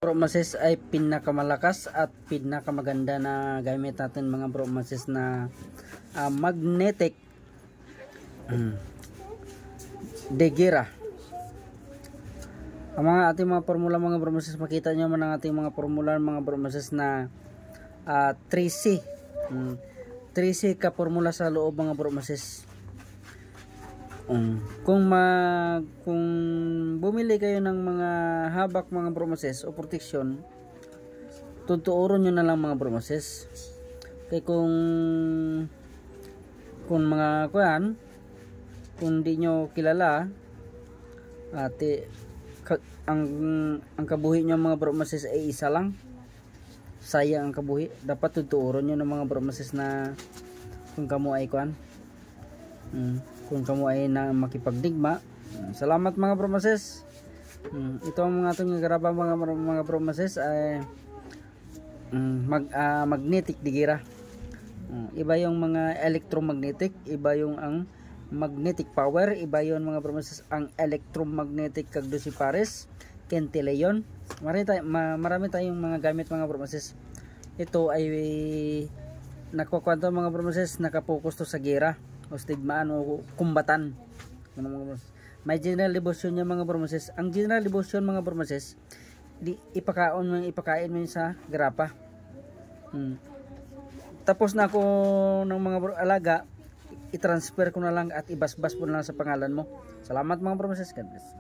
bromasis ay pinakamalakas at pinakamaganda na gamit natin mga bromasis na magnetic degira. Ang mga ating mga formula mga bromasis, makita nyo man ang ating mga formula mga bromasis na 3C 3C ka formula sa loob mga bromasis. Kung bumili kayo ng mga habak mga bromasis o protection, tutuoron nyo na lang mga bromasis. Kaya kung mga kuyan, kung di nyo kilala ang kabuhi nyo mga bromasis ay isa lang, sayang ang kabuhi. Dapat tutuoron nyo ng mga bromasis na kung kamo ay kuyan, kung kamo ay na makipagdigma. Salamat mga bromasis. Ito ang mga itong garaba mga bromasis ay magnetic digira. Iba yung mga electromagnetic, iba yung ang magnetic power, iba yon mga bromasis ang electromagnetic kag Pares Cantillon. Marami tayong mga gamit mga bromasis. Ito ay nakukwento mga bromasis, nakapokus to sa gera o stigmaan o kumbatan. May general devotion niya mga bromasis. Ang general devotion mga bromasis, ipakain mo sa grapa. Tapos na ako ng mga alaga, i-transfer ko na lang at ibasbas mo na lang sa pangalan mo. Salamat mga bromasis. God bless.